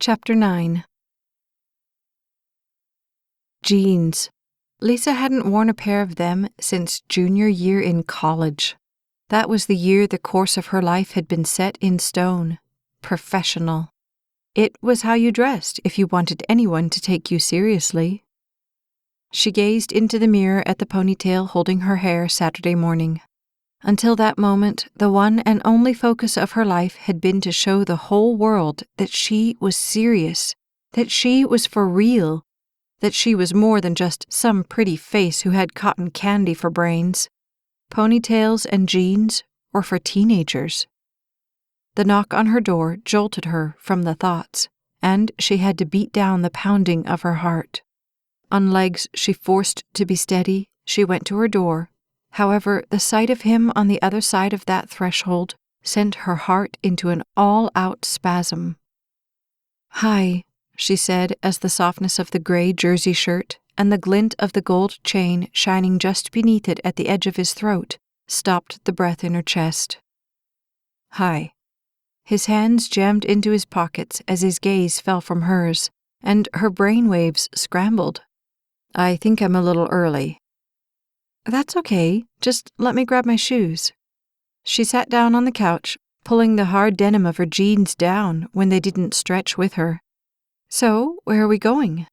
Chapter 9. Jeans. Lisa hadn't worn a pair of them since junior year in college. That was the year the course of her life had been set in stone. Professional. It was how you dressed if you wanted anyone to take you seriously. She gazed into the mirror at the ponytail holding her hair Saturday morning. Until that moment, the one and only focus of her life had been to show the whole world that she was serious, that she was for real, that she was more than just some pretty face who had cotton candy for brains. Ponytails and jeans were for teenagers. The knock on her door jolted her from the thoughts, and she had to beat down the pounding of her heart. On legs she forced to be steady, she went to her door. However, the sight of him on the other side of that threshold sent her heart into an all-out spasm. "Hi," she said as the softness of the gray jersey shirt and the glint of the gold chain shining just beneath it at the edge of his throat stopped the breath in her chest. "Hi." His hands jammed into his pockets as his gaze fell from hers, and her brainwaves scrambled. "I think I'm a little early." "That's okay. Just let me grab my shoes." She sat down on the couch, pulling the hard denim of her jeans down when they didn't stretch with her. "So, where are we going?"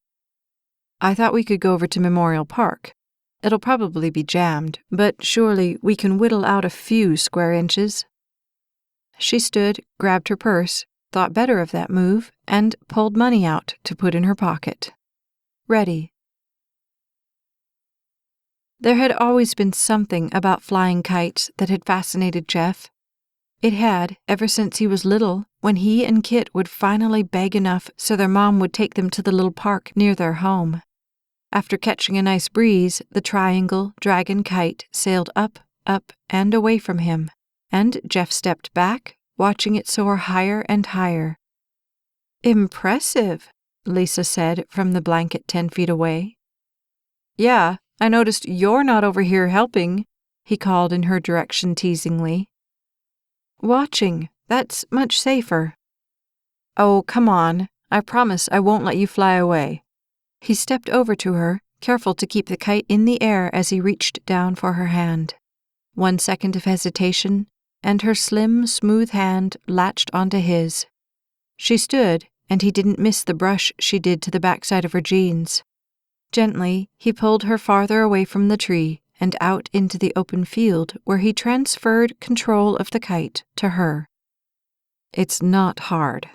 "I thought we could go over to Memorial Park. It'll probably be jammed, but surely we can whittle out a few square inches." She stood, grabbed her purse, thought better of that move, and pulled money out to put in her pocket. Ready. There had always been something about flying kites that had fascinated Jeff. It had, ever since he was little, when he and Kit would finally beg enough so their mom would take them to the little park near their home. After catching a nice breeze, the triangle dragon kite sailed up, and away from him, and Jeff stepped back, watching it soar higher and higher. "Impressive," Lisa said from the blanket 10 feet away. "Yeah, I noticed you're not over here helping," he called in her direction teasingly. "Watching, that's much safer." "Oh, come on. I promise I won't let you fly away." He stepped over to her, careful to keep the kite in the air as he reached down for her hand. 1 second of hesitation, and her slim, smooth hand latched onto his. She stood, and he didn't miss the brush she did to the backside of her jeans. Gently, he pulled her farther away from the tree and out into the open field where he transferred control of the kite to her. It's not hard.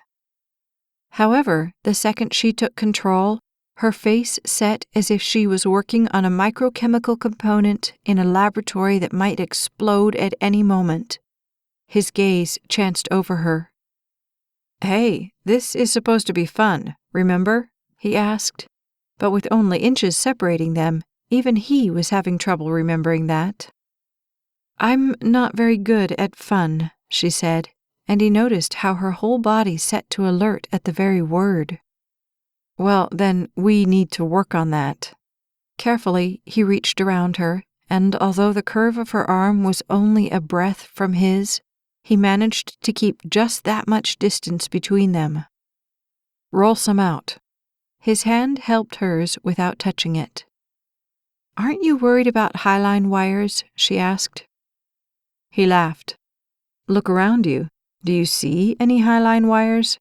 However, the second she took control, her face set as if she was working on a microchemical component in a laboratory that might explode at any moment. His gaze chanced over her. "Hey, this is supposed to be fun, remember?" he asked. But with only inches separating them, even he was having trouble remembering that. "I'm not very good at fun," she said, and he noticed how her whole body set to alert at the very word. "Well, then we need to work on that." Carefully, he reached around her, and although the curve of her arm was only a breath from his, he managed to keep just that much distance between them. "Roll some out." His hand helped hers without touching it. "Aren't you worried about highline wires?" she asked. He laughed. "Look around you. Do you see any highline wires?"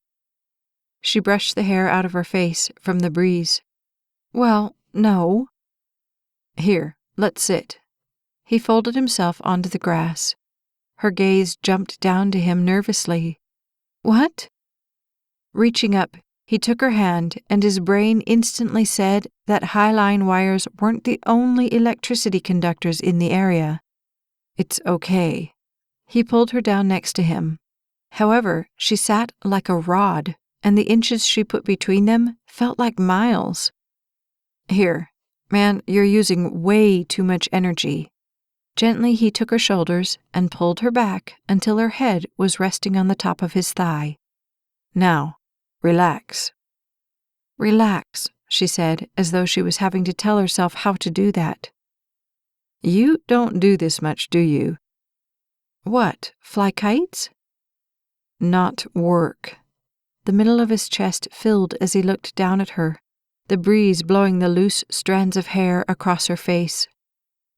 She brushed the hair out of her face from the breeze. "Well, no." "Here, let's sit." He folded himself onto the grass. Her gaze jumped down to him nervously. "What?" Reaching up, he took her hand, and his brain instantly said that highline wires weren't the only electricity conductors in the area. "It's okay." He pulled her down next to him. However, she sat like a rod, and the inches she put between them felt like miles. "Here, man, you're using way too much energy." Gently he took her shoulders and pulled her back until her head was resting on the top of his thigh. "Now, relax." "Relax," she said, as though she was having to tell herself how to do that. "You don't do this much, do you?" "What, fly kites?" "Not work." the middle of his chest filled as he looked down at her, the breeze blowing the loose strands of hair across her face.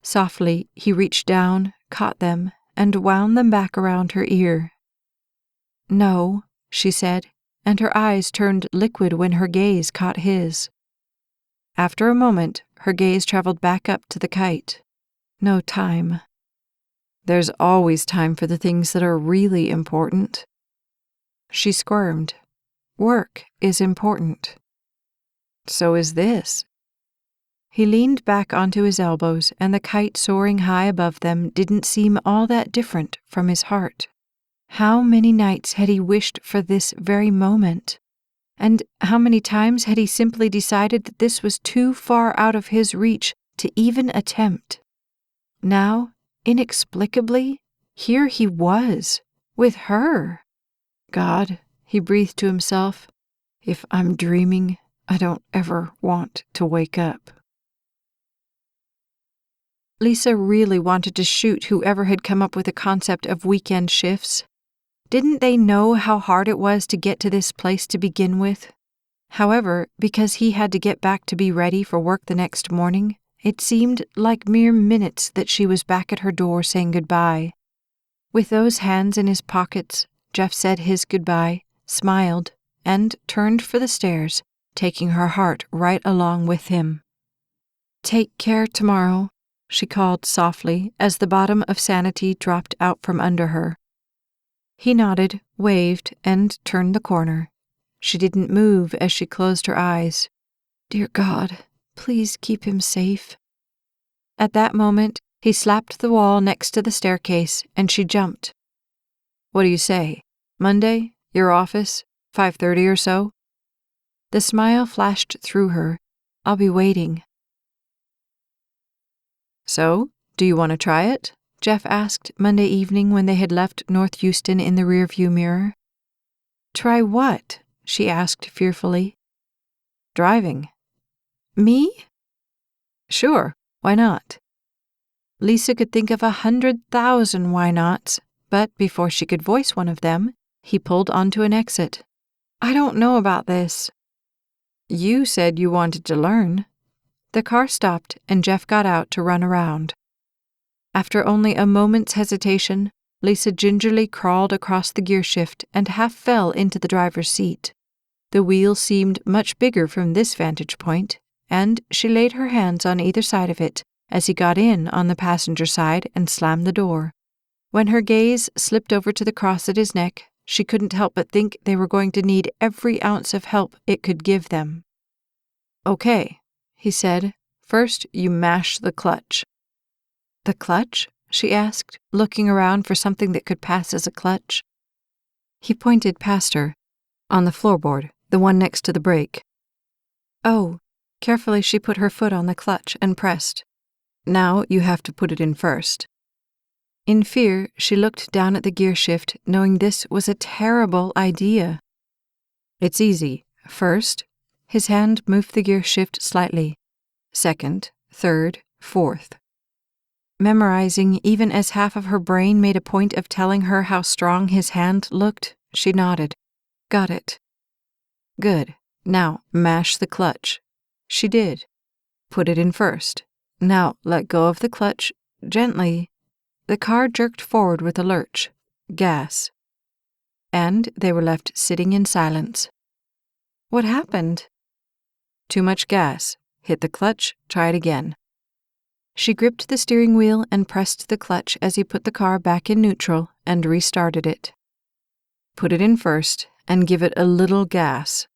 Softly, he reached down, caught them, and wound them back around her ear. "No," she said, and her eyes turned liquid when her gaze caught his. After a moment, her gaze traveled back up to the kite. "No time." "There's always time for the things that are really important." She squirmed. "Work is important." "So is this." He leaned back onto his elbows, and the kite soaring high above them didn't seem all that different from his heart. How many nights had he wished for this very moment? And how many times had he simply decided that this was too far out of his reach to even attempt? Now, inexplicably, here he was, with her. God, he breathed to himself, if I'm dreaming, I don't ever want to wake up. Lisa really wanted to shoot whoever had come up with the concept of weekend shifts. Didn't they know how hard it was to get to this place to begin with? However, because he had to get back to be ready for work the next morning, it seemed like mere minutes that she was back at her door saying goodbye. With those hands in his pockets, Jeff said his goodbye, smiled, and turned for the stairs, taking her heart right along with him. "Take care tomorrow," she called softly as the bottom of sanity dropped out from under her. He nodded, waved, and turned the corner. She didn't move as she closed her eyes. Dear God, please keep him safe. At that moment, he slapped the wall next to the staircase, and she jumped. "What do you say? Monday? Your office? 5:30 or so?" The smile flashed through her. "I'll be waiting." "So, do you want to try it?" Jeff asked Monday evening when they had left North Houston in the rearview mirror. "Try what?" she asked fearfully. "Driving." "Me?" "Sure, why not?" Lisa could think of 100,000 why-nots, but before she could voice one of them, he pulled onto an exit. "I don't know about this." "You said you wanted to learn." The car stopped, and Jeff got out to run around. After only a moment's hesitation, Lisa gingerly crawled across the gearshift and half fell into the driver's seat. The wheel seemed much bigger from this vantage point, and she laid her hands on either side of it as he got in on the passenger side and slammed the door. When her gaze slipped over to the cross at his neck, she couldn't help but think they were going to need every ounce of help it could give them. "Okay," he said. "First, you mash the clutch." "The clutch?" she asked, looking around for something that could pass as a clutch. He pointed past her. "On the floorboard, the one next to the brake." "Oh." Carefully she put her foot on the clutch and pressed. "Now you have to put it in first." In fear, she looked down at the gearshift, knowing this was a terrible idea. "It's easy. First," his hand moved the gearshift slightly. "Second, third, fourth." Memorizing even as half of her brain made a point of telling her how strong his hand looked, she nodded. "Got it." "Good. Now mash the clutch." She did. "Put it in first. Now let go of the clutch, gently." The car jerked forward with a lurch. Gas. And they were left sitting in silence. "What happened?" "Too much gas. Hit the clutch, try it again." She gripped the steering wheel and pressed the clutch as he put the car back in neutral and restarted it. "Put it in first and give it a little gas."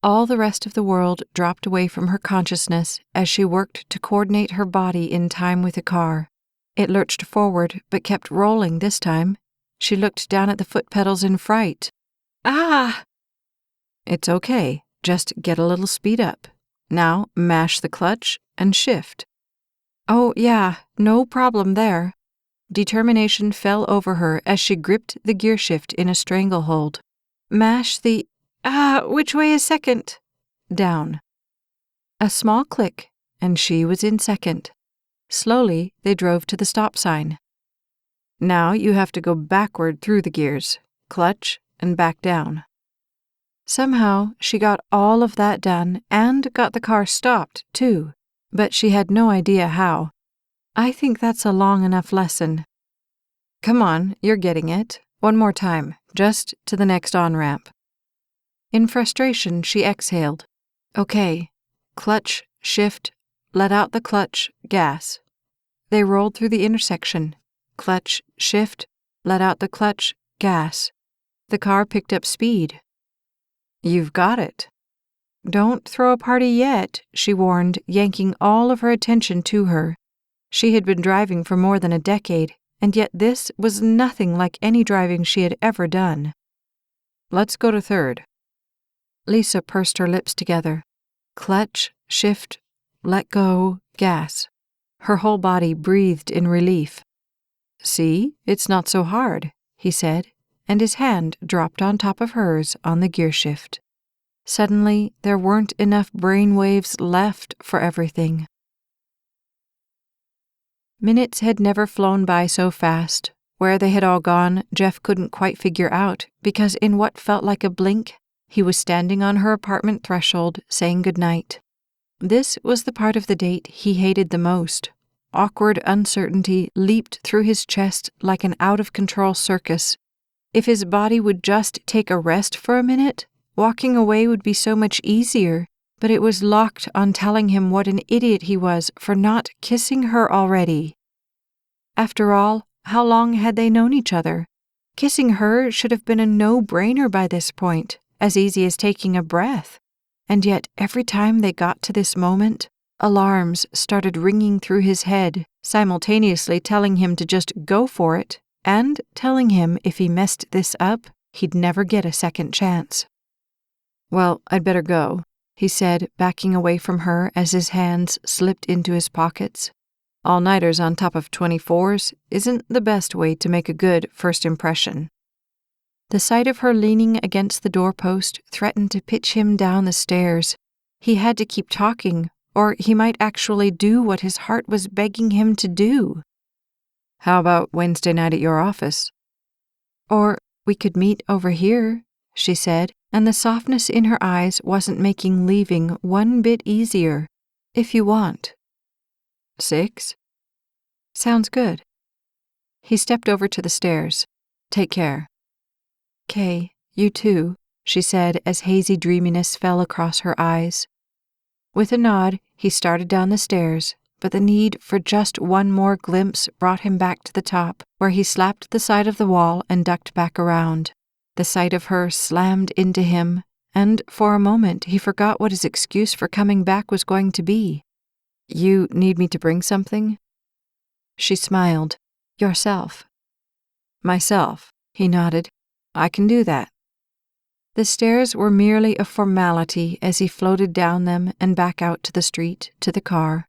All the rest of the world dropped away from her consciousness as she worked to coordinate her body in time with the car. It lurched forward but kept rolling this time. She looked down at the foot pedals in fright. "Ah!" "It's okay. Just get a little speed up. Now mash the clutch and shift." "Oh, yeah, no problem there." Determination fell over her as she gripped the gearshift in a stranglehold. "Mash the... which way is second?" "Down." A small click, and she was in second. Slowly, they drove to the stop sign. "Now you have to go backward through the gears, clutch, and back down." Somehow, she got all of that done and got the car stopped, too, but she had no idea how. I think that's a long enough lesson. Come on, you're getting it. One more time, just to the next on-ramp. In frustration, she exhaled. Okay, clutch, shift, let out the clutch, gas. They rolled through the intersection. Clutch, shift, let out the clutch, gas. The car picked up speed. You've got it. Don't throw a party yet, she warned, yanking all of her attention to her. She had been driving for more than a decade, and yet this was nothing like any driving she had ever done. Let's go to third. Lisa pursed her lips together. Clutch, shift, let go, gas. Her whole body breathed in relief. See, it's not so hard, he said, and his hand dropped on top of hers on the gearshift. Suddenly, there weren't enough brain waves left for everything. Minutes had never flown by so fast. Where they had all gone, Jeff couldn't quite figure out, because in what felt like a blink, he was standing on her apartment threshold saying goodnight. This was the part of the date he hated the most. Awkward uncertainty leaped through his chest like an out-of-control circus. If his body would just take a rest for a minute, walking away would be so much easier, but it was locked on telling him what an idiot he was for not kissing her already. After all, how long had they known each other? Kissing her should have been a no-brainer by this point, as easy as taking a breath. And yet every time they got to this moment, alarms started ringing through his head, simultaneously telling him to just go for it, and telling him if he messed this up, he'd never get a second chance. Well, I'd better go, he said, backing away from her as his hands slipped into his pockets. All-nighters on top of 24s isn't the best way to make a good first impression. The sight of her leaning against the doorpost threatened to pitch him down the stairs. He had to keep talking, or he might actually do what his heart was begging him to do. How about Wednesday night at your office? Or we could meet over here, she said, and the softness in her eyes wasn't making leaving one bit easier. If you want. 6? Sounds good. He stepped over to the stairs. Take care. "'Kay, you too," she said as hazy dreaminess fell across her eyes. With a nod, he started down the stairs, but the need for just one more glimpse brought him back to the top, where he slapped the side of the wall and ducked back around. The sight of her slammed into him, and for a moment he forgot what his excuse for coming back was going to be. "You need me to bring something?" She smiled. "Yourself." "Myself," he nodded. "I can do that." The stairs were merely a formality as he floated down them and back out to the street, to the car.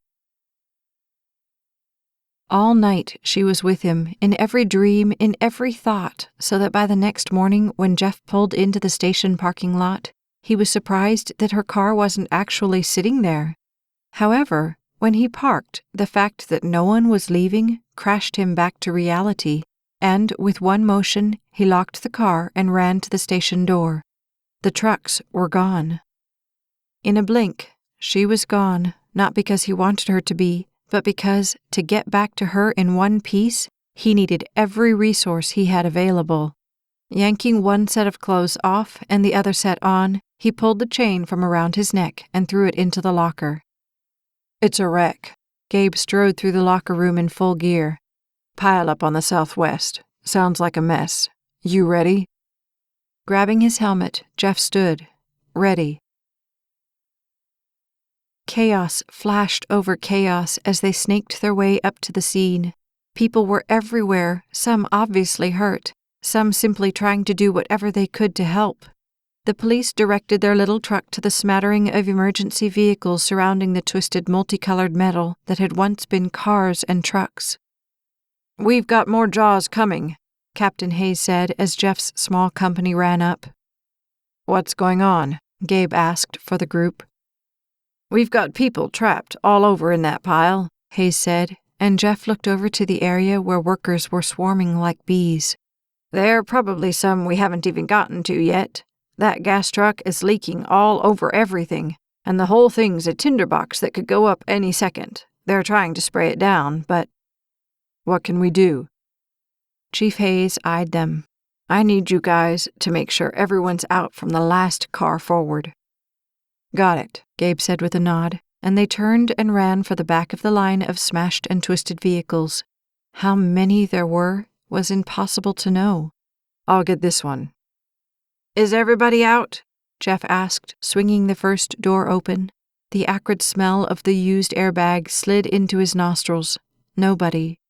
All night she was with him, in every dream, in every thought, so that by the next morning when Jeff pulled into the station parking lot, he was surprised that her car wasn't actually sitting there. However, when he parked, the fact that no one was leaving crashed him back to reality, and with one motion, he locked the car and ran to the station door. The trucks were gone. In a blink, she was gone, not because he wanted her to be, but because, to get back to her in one piece, he needed every resource he had available. Yanking one set of clothes off and the other set on, he pulled the chain from around his neck and threw it into the locker. "It's a wreck." Gabe strode through the locker room in full gear. "Pile up on the southwest. Sounds like a mess. You ready?" Grabbing his helmet, Jeff stood, ready. Chaos flashed over chaos as they snaked their way up to the scene. People were everywhere, some obviously hurt, some simply trying to do whatever they could to help. The police directed their little truck to the smattering of emergency vehicles surrounding the twisted multicolored metal that had once been cars and trucks. "We've got more Jaws coming," Captain Hayes said as Jeff's small company ran up. "What's going on?" Gabe asked for the group. "We've got people trapped all over in that pile," Hayes said, and Jeff looked over to the area where workers were swarming like bees. "There are probably some we haven't even gotten to yet. That gas truck is leaking all over everything, and the whole thing's a tinderbox that could go up any second. They're trying to spray it down, but what can we do?" Chief Hayes eyed them. "I need you guys to make sure everyone's out from the last car forward." "Got it," Gabe said with a nod, and they turned and ran for the back of the line of smashed and twisted vehicles. How many there were was impossible to know. "I'll get this one." "Is everybody out?" Jeff asked, swinging the first door open. The acrid smell of the used airbag slid into his nostrils. Nobody.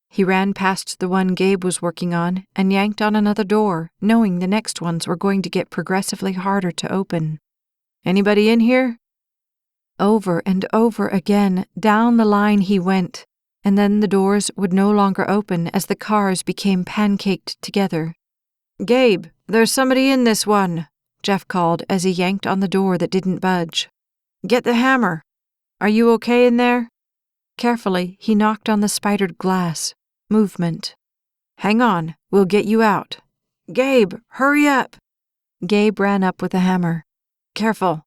He ran past the one Gabe was working on and yanked on another door, knowing the next ones were going to get progressively harder to open. "Anybody in here?" Over and over again, down the line he went, and then the doors would no longer open as the cars became pancaked together. "Gabe, there's somebody in this one," Jeff called as he yanked on the door that didn't budge. "Get the hammer. Are you okay in there?" Carefully, he knocked on the spidered glass. Movement. "Hang on, we'll get you out." "Gabe, hurry up!" Gabe ran up with the hammer. "Careful."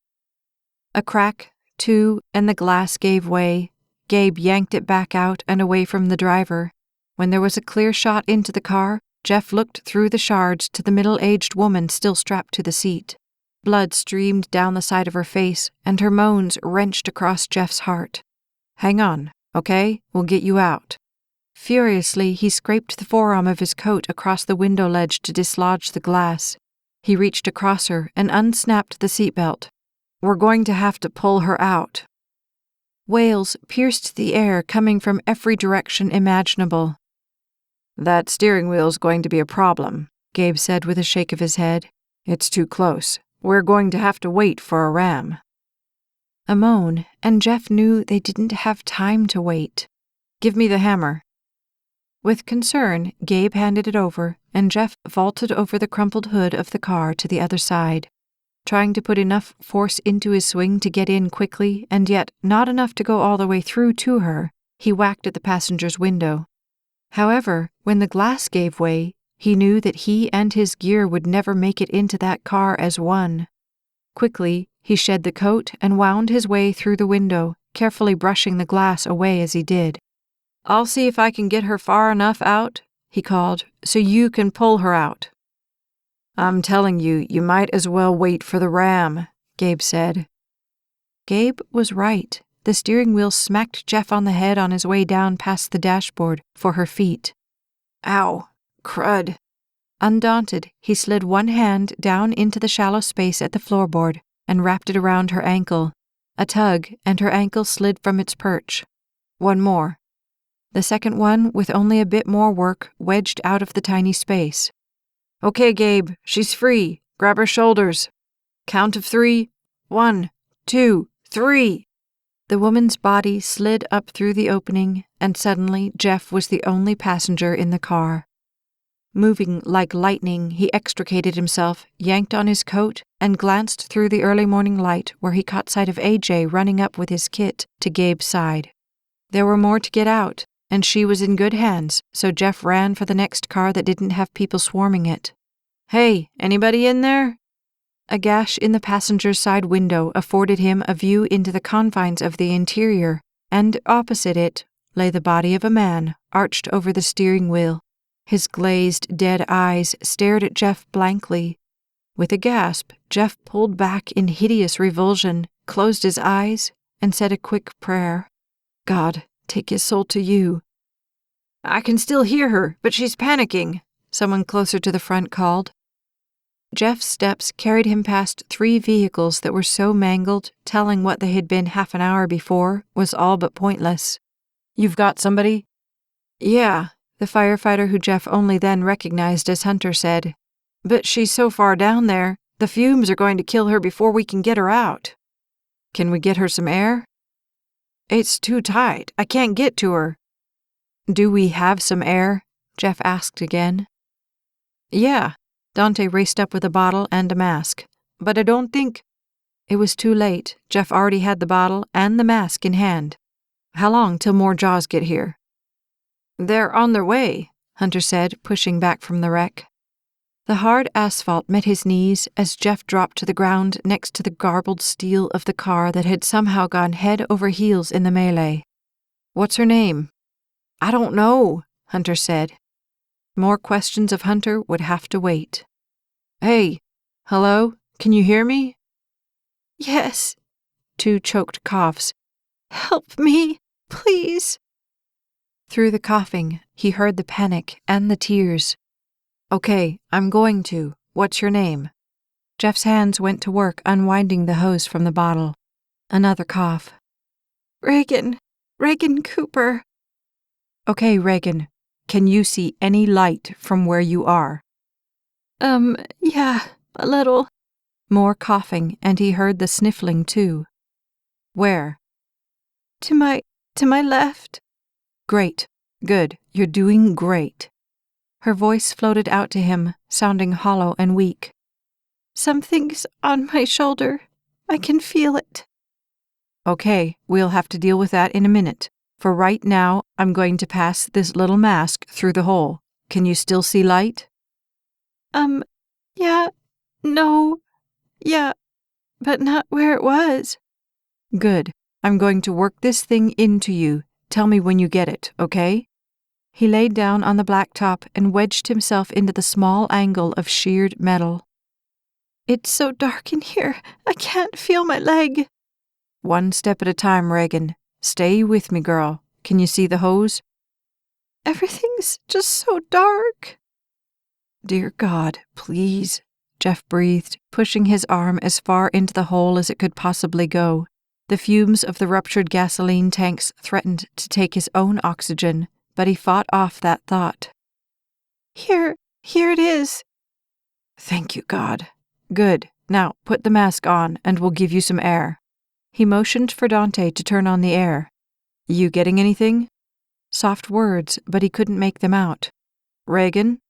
A crack, two, and the glass gave way. Gabe yanked it back out and away from the driver. When there was a clear shot into the car, Jeff looked through the shards to the middle-aged woman still strapped to the seat. Blood streamed down the side of her face, and her moans wrenched across Jeff's heart. "Hang on, okay? We'll get you out." Furiously, he scraped the forearm of his coat across the window ledge to dislodge the glass. He reached across her and unsnapped the seatbelt. "We're going to have to pull her out." Wails pierced the air coming from every direction imaginable. "That steering wheel's going to be a problem," Gabe said with a shake of his head. "It's too close. We're going to have to wait for a ram." A moan, and Jeff knew they didn't have time to wait. "Give me the hammer." With concern, Gabe handed it over, and Jeff vaulted over the crumpled hood of the car to the other side. Trying to put enough force into his swing to get in quickly, and yet not enough to go all the way through to her, he whacked at the passenger's window. However, when the glass gave way, he knew that he and his gear would never make it into that car as one. Quickly, he shed the coat and wound his way through the window, carefully brushing the glass away as he did. "I'll see if I can get her far enough out," he called, "so you can pull her out." "I'm telling you, you might as well wait for the ram," Gabe said. Gabe was right. The steering wheel smacked Jeff on the head on his way down past the dashboard for her feet. "Ow, crud." Undaunted, he slid one hand down into the shallow space at the floorboard and wrapped it around her ankle. A tug, and her ankle slid from its perch. One more. The second one, with only a bit more work, wedged out of the tiny space. "Okay, Gabe, she's free. Grab her shoulders. Count of 3. 1, 2, 3. The woman's body slid up through the opening, and suddenly Jeff was the only passenger in the car. Moving like lightning, he extricated himself, yanked on his coat, and glanced through the early morning light where he caught sight of AJ running up with his kit to Gabe's side. There were more to get out, and she was in good hands, so Jeff ran for the next car that didn't have people swarming it. "Hey, anybody in there?" A gash in the passenger's side window afforded him a view into the confines of the interior, and opposite it lay the body of a man, arched over the steering wheel. His glazed, dead eyes stared at Jeff blankly. With a gasp, Jeff pulled back in hideous revulsion, closed his eyes, and said a quick prayer. "God, take his soul to you." "I can still hear her, but she's panicking," someone closer to the front called. Jeff's steps carried him past 3 vehicles that were so mangled, telling what they had been half an hour before was all but pointless. "You've got somebody?" "Yeah," the firefighter who Jeff only then recognized as Hunter said. "But she's so far down there, the fumes are going to kill her before we can get her out." "Can we get her some air?" "It's too tight. I can't get to her." "Do we have some air?" Jeff asked again. "Yeah." Dante raced up with a bottle and a mask. "But I don't think—" It was too late. Jeff already had the bottle and the mask in hand. "How long till more Jaws get here?" "They're on their way," Hunter said, pushing back from the wreck. The hard asphalt met his knees as Jeff dropped to the ground next to the garbled steel of the car that had somehow gone head over heels in the melee. "What's her name?" "I don't know," Hunter said. More questions of Hunter would have to wait. "Hey, hello? Can you hear me?" "Yes." 2 choked coughs. "Help me, please." Through the coughing, he heard the panic and the tears. "Okay, I'm going to. What's your name?" Jeff's hands went to work unwinding the hose from the bottle. Another cough. Reagan Cooper." "Okay, Reagan. Can you see any light from where you are?" Yeah, a little." More coughing, and he heard the sniffling too. "Where?" To my left." "Great. Good. You're doing great." Her voice floated out to him, sounding hollow and weak. "Something's on my shoulder. I can feel it." "Okay, we'll have to deal with that in a minute. For right now, I'm going to pass this little mask through the hole. Can you still see light?" Yeah, no, yeah, but not where it was." "Good. I'm going to work this thing into you. Tell me when you get it, okay?" He laid down on the blacktop and wedged himself into the small angle of sheared metal. "It's so dark in here, I can't feel my leg." "One step at a time, Reagan. Stay with me, girl. Can you see the hose?" "Everything's just so dark." "Dear God, please," Jeff breathed, pushing his arm as far into the hole as it could possibly go. The fumes of the ruptured gasoline tanks threatened to take his own oxygen, but he fought off that thought. Here it is." "Thank you, God. Good. Now put the mask on and we'll give you some air." He motioned for Dante to turn on the air. "You getting anything?" Soft words, but he couldn't make them out. "Reagan?"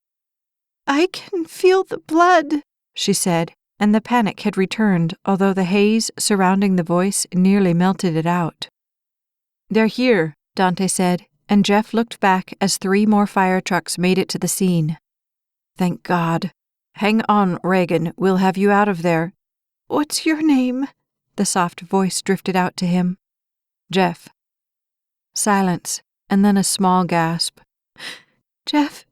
"I can feel the blood," she said, and the panic had returned, although the haze surrounding the voice nearly melted it out. "They're here," Dante said, and Jeff looked back as 3 more fire trucks made it to the scene. "Thank God. Hang on, Reagan, we'll have you out of there." "What's your name?" The soft voice drifted out to him. "Jeff." Silence, and then a small gasp. "Jeff,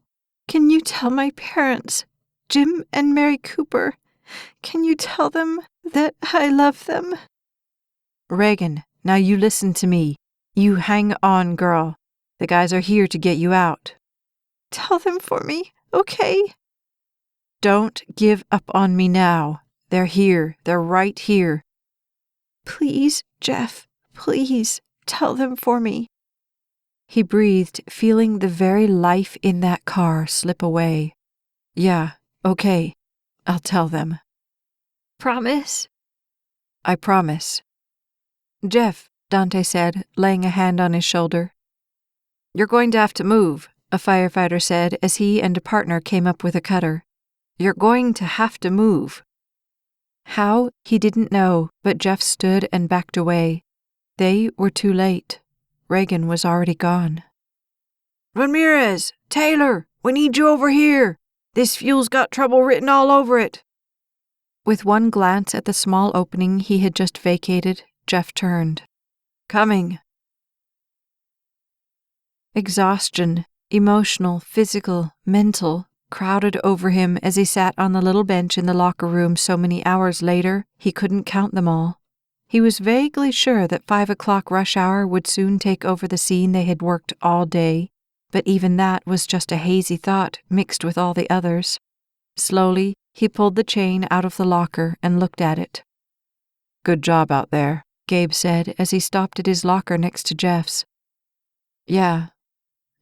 can you tell my parents, Jim and Mary Cooper, can you tell them that I love them?" "Reagan, now you listen to me. You hang on, girl. The guys are here to get you out." "Tell them for me, okay?" "Don't give up on me now. They're here. They're right here." "Please, Jeff, please, tell them for me." He breathed, feeling the very life in that car slip away. "Yeah, okay. I'll tell them." "Promise?" "I promise." "Jeff," Dante said, laying a hand on his shoulder. "You're going to have to move," a firefighter said as he and a partner came up with a cutter. "You're going to have to move." How, he didn't know, but Jeff stood and backed away. They were too late. Reagan was already gone. "Ramirez! Taylor! We need you over here! This fuel's got trouble written all over it!" With one glance at the small opening he had just vacated, Jeff turned. "Coming." Exhaustion, emotional, physical, mental, crowded over him as he sat on the little bench in the locker room so many hours later, he couldn't count them all. He was vaguely sure that 5 o'clock rush hour would soon take over the scene they had worked all day, but even that was just a hazy thought mixed with all the others. Slowly, he pulled the chain out of the locker and looked at it. "Good job out there," Gabe said as he stopped at his locker next to Jeff's. "Yeah."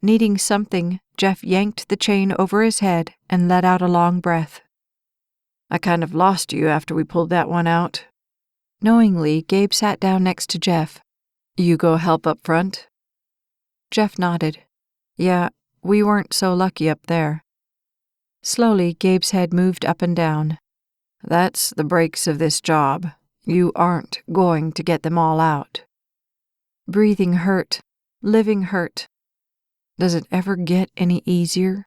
Needing something, Jeff yanked the chain over his head and let out a long breath. "I kind of lost you after we pulled that one out." Knowingly, Gabe sat down next to Jeff. "You go help up front?" Jeff nodded. "Yeah, we weren't so lucky up there." Slowly, Gabe's head moved up and down. "That's the breaks of this job. You aren't going to get them all out." Breathing hurt. Living hurt. Does it ever get any easier?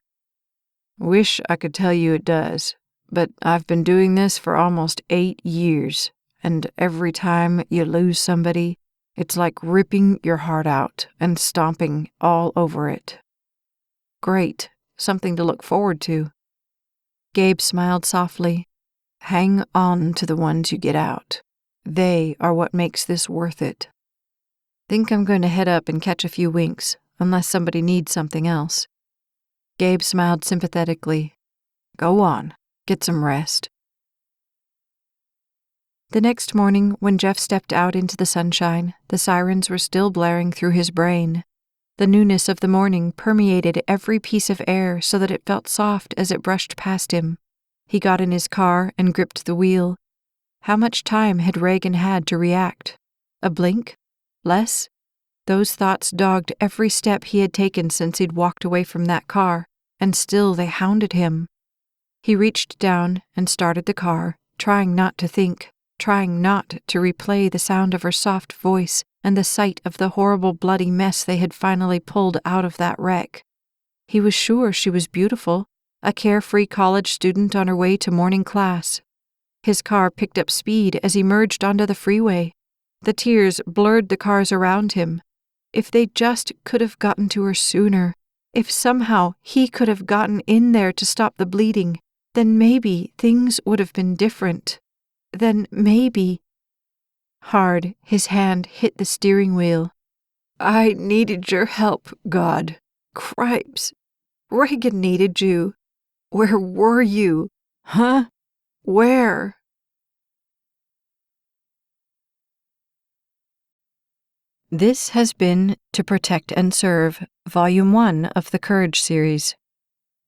Wish I could tell you it does, but I've been doing this for almost 8 years, and every time you lose somebody, it's like ripping your heart out and stomping all over it. Great, something to look forward to. Gabe smiled softly. Hang on to the ones you get out. They are what makes this worth it. Think I'm going to head up and catch a few winks, unless somebody needs something else. Gabe smiled sympathetically. Go on, get some rest. The next morning, when Jeff stepped out into the sunshine, the sirens were still blaring through his brain. The newness of the morning permeated every piece of air so that it felt soft as it brushed past him. He got in his car and gripped the wheel. How much time had Reagan had to react? A blink? Less? Those thoughts dogged every step he had taken since he'd walked away from that car, and still they hounded him. He reached down and started the car, trying not to think, trying not to replay the sound of her soft voice and the sight of the horrible bloody mess they had finally pulled out of that wreck. He was sure she was beautiful, a carefree college student on her way to morning class. His car picked up speed as he merged onto the freeway. The tears blurred the cars around him. If they just could have gotten to her sooner, if somehow he could have gotten in there to stop the bleeding, then maybe things would have been different. Then maybe... Hard, his hand hit the steering wheel. I needed your help, God. Cripes. Reagan needed you. Where were you? Huh? Where? This has been To Protect and Serve, Volume 1 of the Courage series.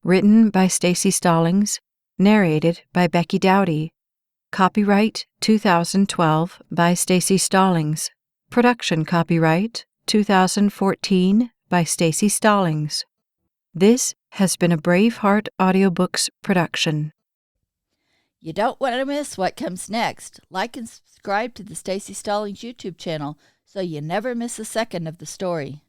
Written by Staci Stallings, narrated by Becky Dowdy. Copyright 2012 by Staci Stallings. Production copyright 2014 by Staci Stallings. This has been a Braveheart Audiobooks production. You don't want to miss what comes next. Like and subscribe to the Staci Stallings YouTube channel so you never miss a second of the story.